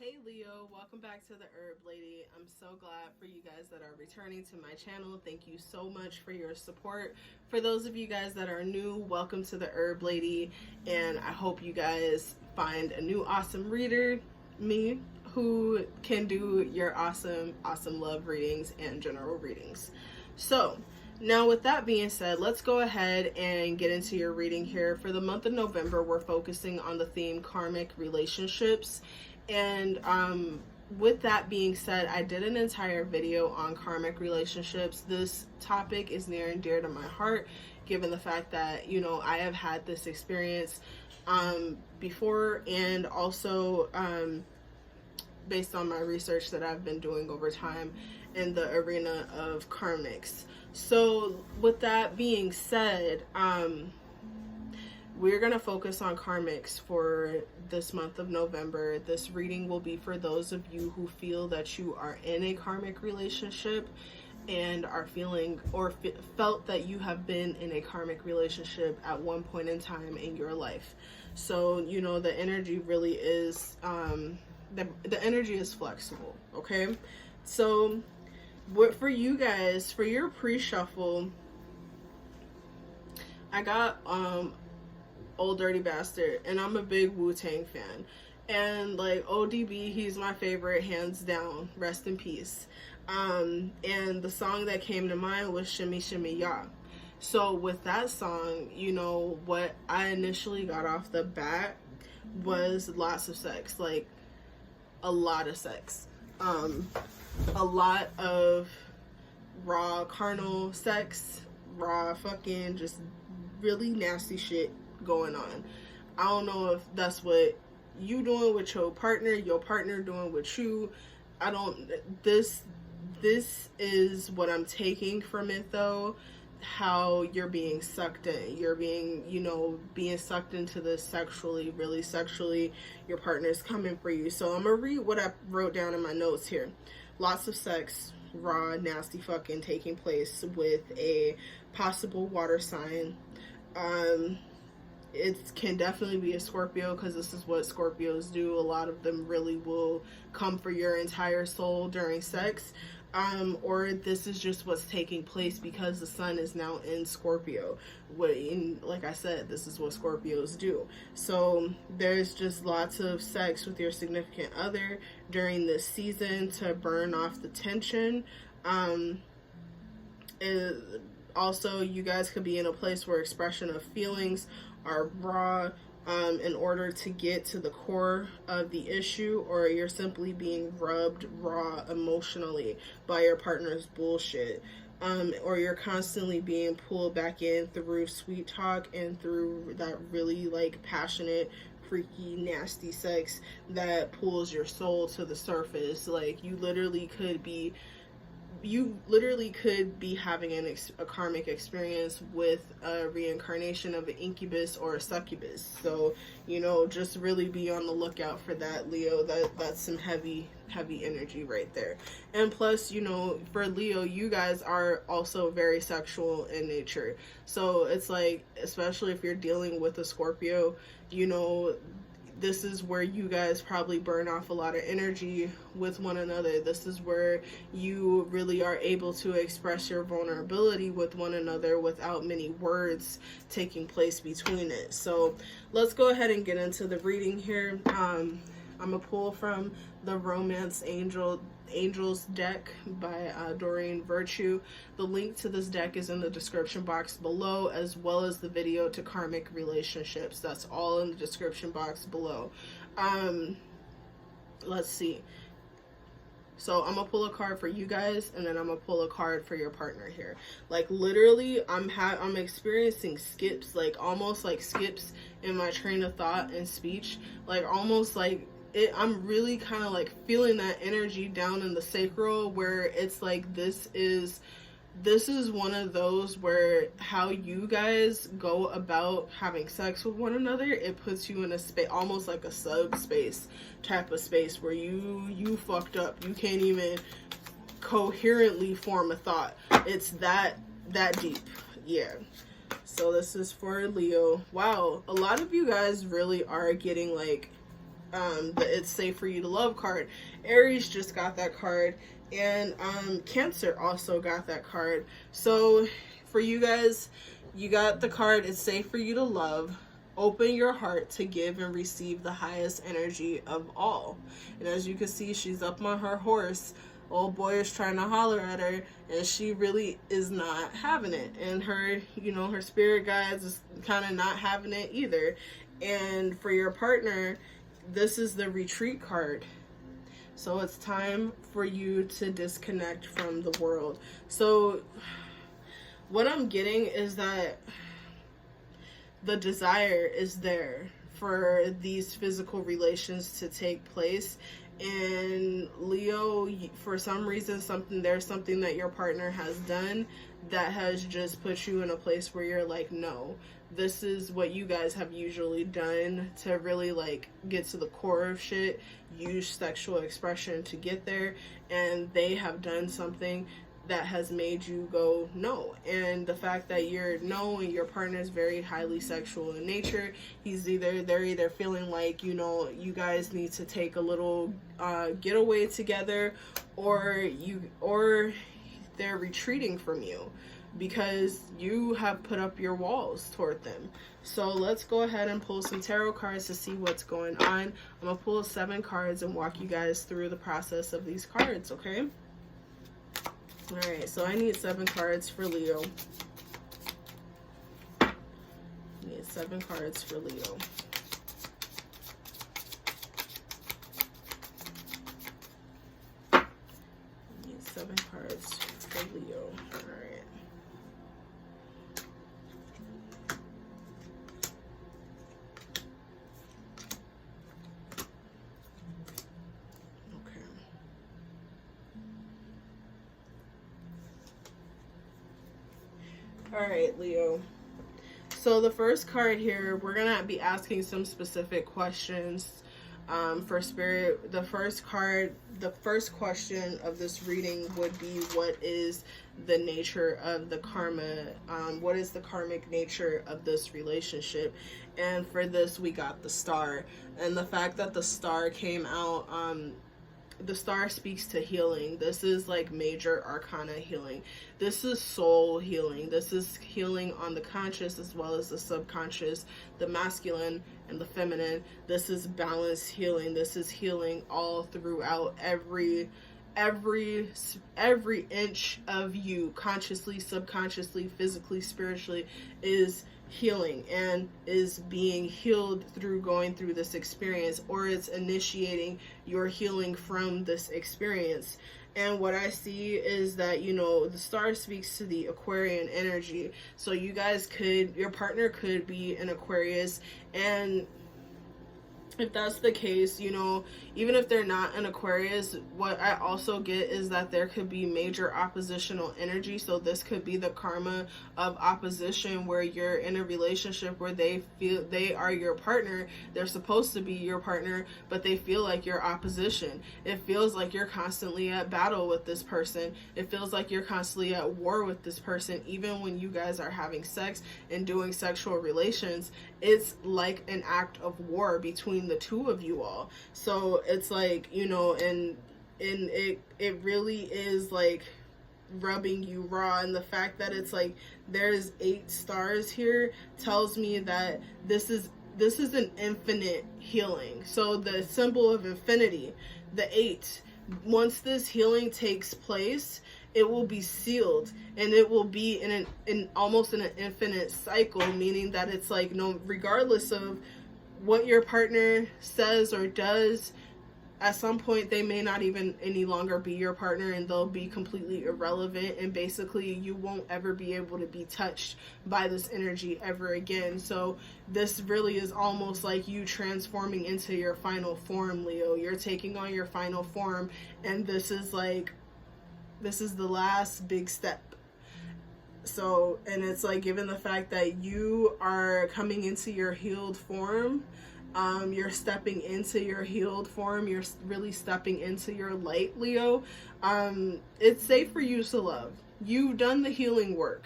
Hey Leo, welcome back to the Herb Lady. I'm so glad for you guys that are returning to my channel. Thank you so much for your support. For those of you guys that are new, welcome to the Herb Lady, and I hope you guys find a new awesome reader, me, who can do your awesome love readings and general readings. So now with that being said, let's go ahead and get into your reading here. For the month of November, we're focusing on the theme Karmic Relationships. And with that being said, I did an entire video on karmic relationships. This topic is near and dear to my heart, given the fact that, you know, I have had this experience before, and also based on my research that I've been doing over time in the arena of karmics. So with that being said, we're going to focus on karmics for this month of November. This reading will be for those of you who feel that you are in a karmic relationship and are feeling or felt that you have been in a karmic relationship at one point in time in your life. So, you know, the energy really is, the energy is flexible, okay? So, what for you guys, for your pre-shuffle, I got, Old Dirty Bastard, and I'm a big Wu-Tang fan, and like ODB, he's my favorite hands down, rest in peace. And the song that came to mind was Shimmy Shimmy Ya. So with that song, you know, what I initially got off the bat was lots of sex, like a lot of sex, a lot of raw carnal sex, raw fucking just really nasty shit going on. I don't know if that's what you doing with your partner doing with you. I don't, this is what I'm taking from it though, how you're being sucked in. You're being, you know, being sucked into this sexually, really sexually. Your partner's coming for you. So I'm gonna read what I wrote down in my notes here. Lots of sex, raw, nasty fucking taking place with a possible water sign. It can definitely be a Scorpio, because this is what Scorpios do. A lot of them really will come for your entire soul during sex. Or this is just what's taking place because the sun is now in Scorpio. Like I said, this is what Scorpios do. So there's just lots of sex with your significant other during this season to burn off the tension. Also, you guys could be in a place where expression of feelings are raw in order to get to the core of the issue, or you're simply being rubbed raw emotionally by your partner's bullshit, or you're constantly being pulled back in through sweet talk and through that really like passionate, freaky, nasty sex that pulls your soul to the surface. Like you literally could be having a karmic experience with a reincarnation of an incubus or a succubus. So, you know, just really be on the lookout for that, Leo. That's some heavy energy right there. And plus, you know, for Leo, you guys are also very sexual in nature. So it's like, especially if you're dealing with a Scorpio, you know, this is where you guys probably burn off a lot of energy with one another. This is where you really are able to express your vulnerability with one another without many words taking place between it. So let's go ahead and get into the reading here. I'm gonna pull from the Romance Angels deck by Doreen Virtue. The link to this deck is in the description box below, as well as the video to Karmic Relationships. That's all in the description box below. Let's see. So I'm gonna pull a card for you guys, and then I'm gonna pull a card for your partner here. Like literally, I'm experiencing skips, like almost like skips in my train of thought and speech, like almost like I'm really kind of like feeling that energy down in the sacral, where it's like this is one of those where how you guys go about having sex with one another, it puts you in a space, almost like a subspace type of space, where you fucked up. You can't even coherently form a thought. It's that deep. Yeah. So this is for Leo. Wow, a lot of you guys really are getting like the It's Safe for You to Love card. Aries just got that card, and Cancer also got that card. So for you guys, you got the card It's Safe for You to Love. Open your heart to give and receive the highest energy of all. And as you can see, she's up on her horse. Old boy is trying to holler at her, and she really is not having it. And her, you know, her spirit guides is kind of not having it either. And for your partner, this is the Retreat card. So it's time for you to disconnect from the world. So what I'm getting is that the desire is there for these physical relations to take place. And Leo, for some reason, there's something that your partner has done that has just put you in a place where you're like, no, this is what you guys have usually done to really like get to the core of shit, use sexual expression to get there, and they have done something that has made you go no. And the fact that you're no and your partner is very highly sexual in nature, they're either feeling like, you know, you guys need to take a little getaway together, or they're retreating from you because you have put up your walls toward them. So let's go ahead and pull some tarot cards to see what's going on. I'm gonna pull 7 cards and walk you guys through the process of these cards, okay? Alright, so I need 7 cards for Leo. I need 7 cards for Leo. I need 7 cards for Leo. Alright. Alright, Leo. So the first card here, we're going to be asking some specific questions for Spirit. The first question of this reading would be, what is the nature of the karma? What is the karmic nature of this relationship? And for this, we got the Star. And the fact that the Star came out, the Star speaks to healing. This is like major arcana healing. This is soul healing. This is healing on the conscious as well as the subconscious, the masculine and the feminine. This is balance healing. This is healing all throughout every inch of you, consciously, subconsciously, physically, spiritually, is healing and is being healed through going through this experience, or it's initiating your healing from this experience. And what I see is that, you know, the Star speaks to the Aquarian energy. So you guys your partner could be an Aquarius, and if that's the case, you know, even if they're not an Aquarius, what I also get is that there could be major oppositional energy. So this could be the karma of opposition, where you're in a relationship where they feel they are your partner. They're supposed to be your partner, but they feel like you're opposition. It feels like you're constantly at battle with this person. It feels like you're constantly at war with this person. Even when you guys are having sex and doing sexual relations, it's like an act of war between the two of you all. So it's like, you know, and it really is like rubbing you raw. And the fact that it's like there's 8 stars here tells me that this is an infinite healing. So the symbol of infinity, the 8, once this healing takes place, it will be sealed, and it will be in almost in an infinite cycle, meaning that it's like, no, regardless of what your partner says or does, at some point they may not even any longer be your partner, and they'll be completely irrelevant, and basically you won't ever be able to be touched by this energy ever again. So this really is almost like you transforming into your final form, Leo. You're taking on your final form, and this is the last big step. So, and it's like, given the fact that you are coming into your healed form, you're stepping into your healed form, you're really stepping into your light, Leo. It's safe for you to love. You've done the healing work.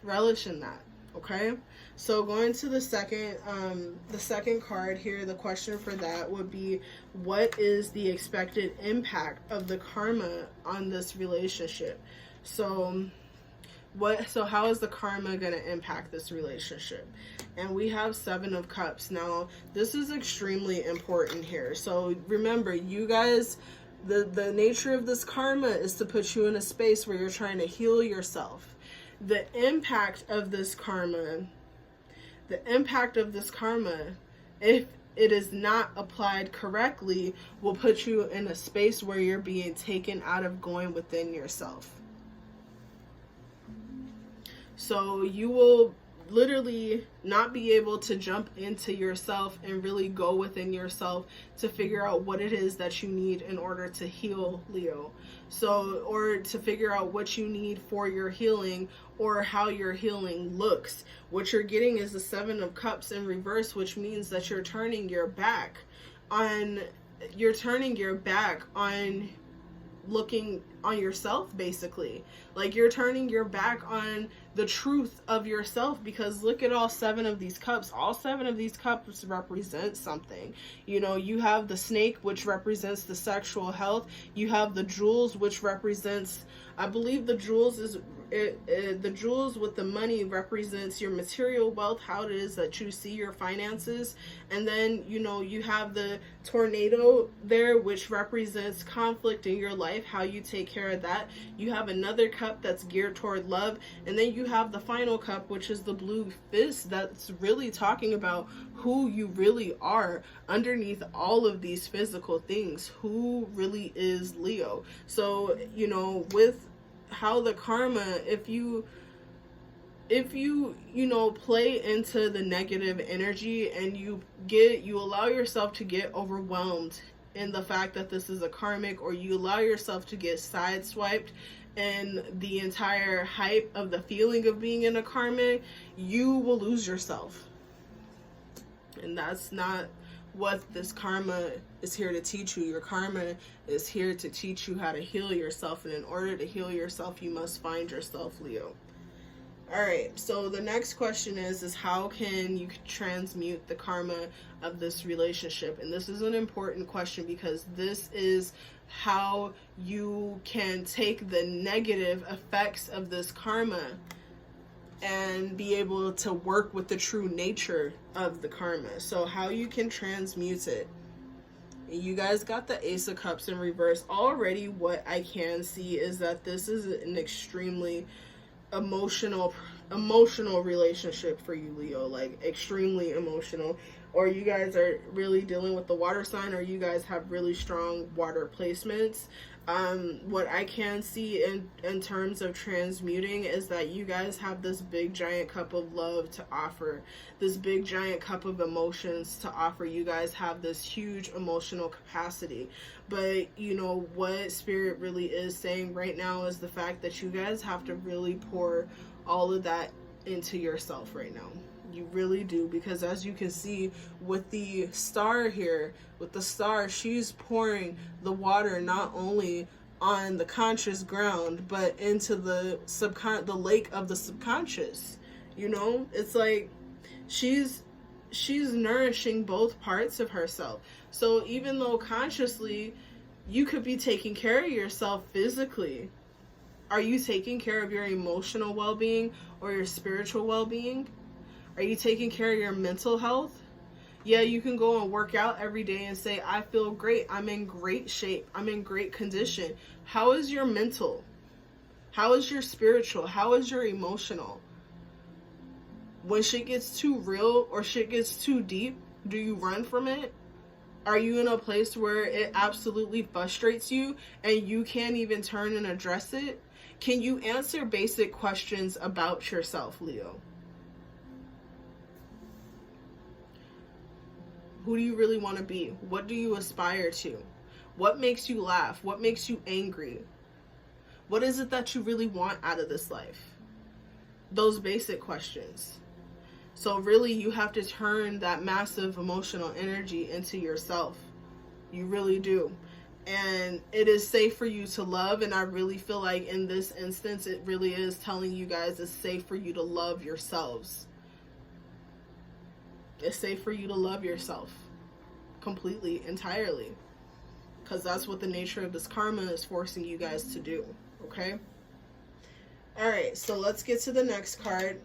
Relish in that. Okay, so going to the second card here, the question for that would be, what is the expected impact of the karma on this relationship? So how is the karma going to impact this relationship? And we have 7 of Cups. Now, this is extremely important here. So remember, you guys, the nature of this karma is to put you in a space where you're trying to heal yourself. The impact of this karma, if it is not applied correctly, will put you in a space where you're being taken out of going within yourself. So you will literally not be able to jump into yourself and really go within yourself to figure out what it is that you need in order to heal, Leo. So, or to figure out what you need for your healing or how your healing looks. What you're getting is the 7 of Cups in reverse, which means that you're turning your back on looking on yourself, basically. Like, you're turning your back on the truth of yourself, because look at all 7 of these cups. All 7 of these cups represent something. You know, you have the snake, which represents the sexual health. You have the jewels, which represents, I believe the jewels is the jewels with the money represents your material wealth, how it is that you see your finances. And then, you know, you have the tornado there, which represents conflict in your life, how you take care of that. You have another cup that's geared toward love, and then you have the final cup, which is the blue fist, that's really talking about who you really are underneath all of these physical things. Who really is Leo? So, you know, with how the karma, if you play into the negative energy and you allow yourself to get overwhelmed in the fact that this is a karmic, or you allow yourself to get sideswiped and the entire hype of the feeling of being in a karmic, you will lose yourself. And that's not what this karma is here to teach you. Your karma is here to teach you how to heal yourself, and in order to heal yourself, you must find yourself, Leo. Alright, so the next question is how can you transmute the karma of this relationship? And this is an important question, because this is how you can take the negative effects of this karma and be able to work with the true nature of the karma. So how you can transmute it. You guys got the Ace of Cups in reverse. Already what I can see is that this is an extremely emotional relationship for you, Leo. Like, extremely emotional. Or you guys are really dealing with the water sign, or you guys have really strong water placements. What I can see in terms of transmuting is that you guys have this big giant cup of love to offer, this big giant cup of emotions to offer. You guys have this huge emotional capacity. But you know what Spirit really is saying right now is the fact that you guys have to really pour all of that into yourself right now. You really do, because as you can see with the star here, she's pouring the water not only on the conscious ground, but into the lake of the subconscious. You know, it's like she's nourishing both parts of herself. So even though consciously you could be taking care of yourself physically, are you taking care of your emotional well-being or your spiritual well-being? Are you taking care of your mental health? Yeah, you can go and work out every day and say, I feel great. I'm in great shape. I'm in great condition. How is your mental? How is your spiritual? How is your emotional? When shit gets too real or shit gets too deep, do you run from it? Are you in a place where it absolutely frustrates you and you can't even turn and address it? Can you answer basic questions about yourself, Leo? Who do you really want to be? What do you aspire to? What makes you laugh? What makes you angry? What is it that you really want out of this life? Those basic questions. So really, you have to turn that massive emotional energy into yourself. You really do. and it is safe for you to love. And I really feel like in this instance, it really is telling you guys it's safe for you to love yourselves. It's safe for you to love yourself completely, entirely, because that's what the nature of this karma is forcing you guys to do. Okay. All right, so let's get to the next card.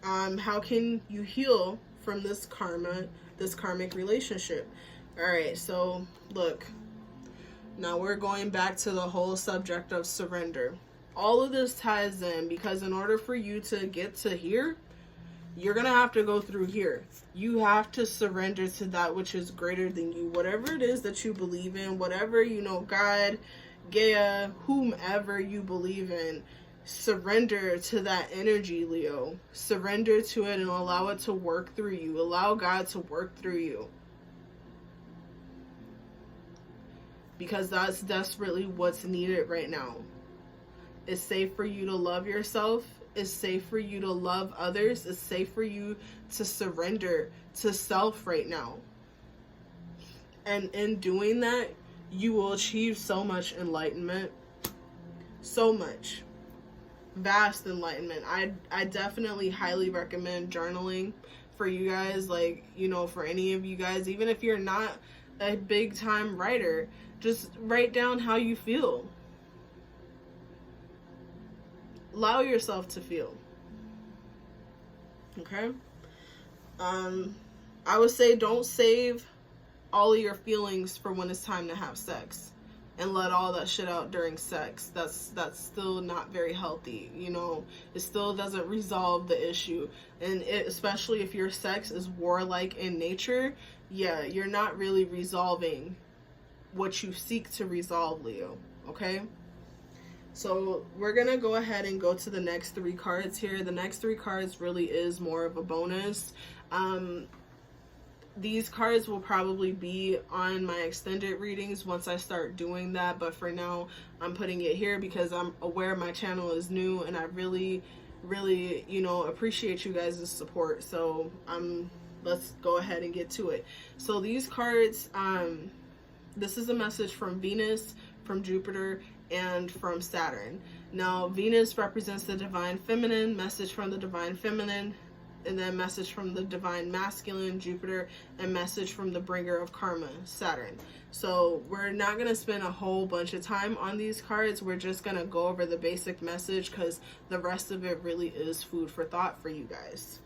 How can you heal from this karma, this karmic relationship? All right, so look, now we're going back to the whole subject of surrender. All of this ties in, because in order for you to get to here, you're going to have to go through here. You have to surrender to that which is greater than you. Whatever it is that you believe in, whatever, you know, God, Gaia, whomever you believe in, surrender to that energy, Leo. Surrender to it and allow it to work through you. Allow God to work through you. Because that's desperately what's needed right now. It's safe for you to love yourself. It's safe for you to love others. It's safe for you to surrender to self right now. And in doing that, you will achieve so much enlightenment. So much. Vast enlightenment. I definitely highly recommend journaling for you guys. Like, you know, for any of you guys, even if you're not a big time writer, just write down how you feel. Allow yourself to feel. Okay? I would say don't save all of your feelings for when it's time to have sex and let all that shit out during sex. That's still not very healthy, you know. It still doesn't resolve the issue. And especially if your sex is warlike in nature, yeah, you're not really resolving what you seek to resolve, Leo. Okay? So we're going to go ahead and go to the next 3 cards here. The next 3 cards really is more of a bonus. These cards will probably be on my extended readings once I start doing that. But for now, I'm putting it here because I'm aware my channel is new and I really, really, you know, appreciate you guys' support. So let's go ahead and get to it. So these cards, this is a message from Venus, from Jupiter, and from Saturn. Now, Venus represents the divine feminine, message from the divine feminine, and then message from the divine masculine, Jupiter, and message from the bringer of karma, Saturn. So we're not going to spend a whole bunch of time on these cards. We're just going to go over the basic message because the rest of it really is food for thought for you guys.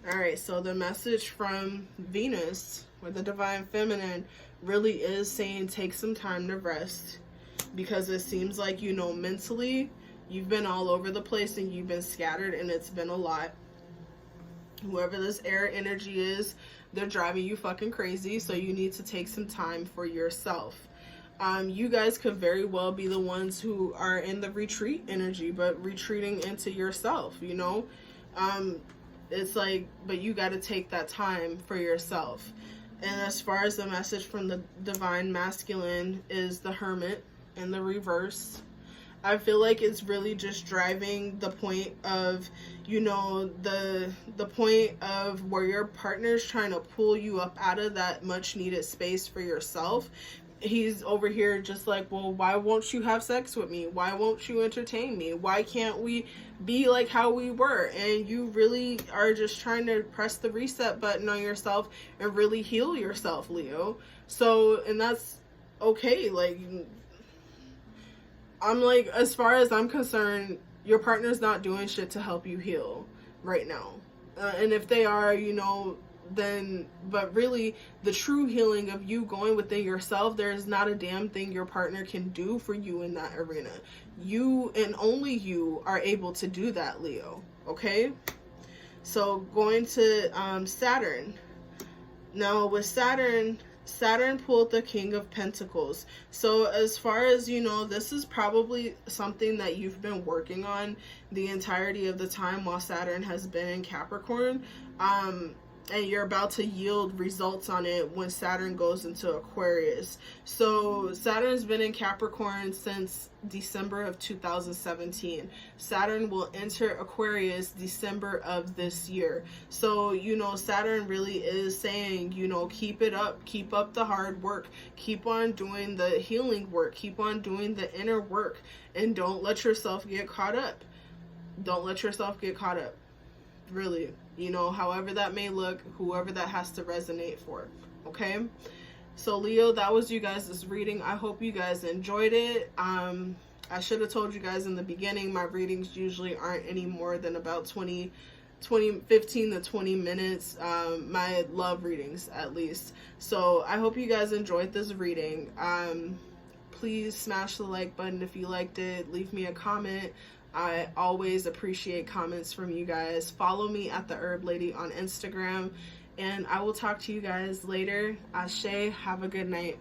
All right, so the message from Venus, or the divine feminine, really is saying take some time to rest. Because it seems like, you know, mentally, you've been all over the place and you've been scattered and it's been a lot. Whoever this air energy is, they're driving you fucking crazy. So you need to take some time for yourself. You guys could very well be the ones who are in the retreat energy, but retreating into yourself, you know. It's like, but you got to take that time for yourself. And as far as the message from the divine masculine is the Hermit in the reverse. I feel like it's really just driving the point of, you know, the point of where your partner's trying to pull you up out of that much needed space for yourself. He's over here just like, well, why won't you have sex with me? Why won't you entertain me? Why can't we be like how we were? And you really are just trying to press the reset button on yourself and really heal yourself, Leo. So, and that's okay. Like, I'm like, as far as I'm concerned, your partner's not doing shit to help you heal right now. And if they are, you know, then, but really the true healing of you going within yourself, there is not a damn thing your partner can do for you in that arena. You and only you are able to do that, Leo. Okay? So going to Saturn. Now with Saturn pulled the King of Pentacles. So as far as you know, this is probably something that you've been working on the entirety of the time while Saturn has been in Capricorn. and you're about to yield results on it when Saturn goes into Aquarius. So Saturn's been in Capricorn since December of 2017. Saturn will enter Aquarius December of this year. So, you know, Saturn really is saying, you know, keep it up, keep up the hard work, keep on doing the healing work, keep on doing the inner work, and don't let yourself get caught up. Don't let yourself get caught up. Really, you know, however that may look, whoever that has to resonate for. Okay, so Leo, that was you guys' reading. I hope you guys enjoyed it. I should have told you guys in the beginning, my readings usually aren't any more than about 15 to 20 minutes. My love readings, at least. So I hope you guys enjoyed this reading. Please smash the like button if you liked it. Leave me a comment. I always appreciate comments from you guys. Follow me at the Herb Lady on Instagram, and I will talk to you guys later. Ashe, have a good night.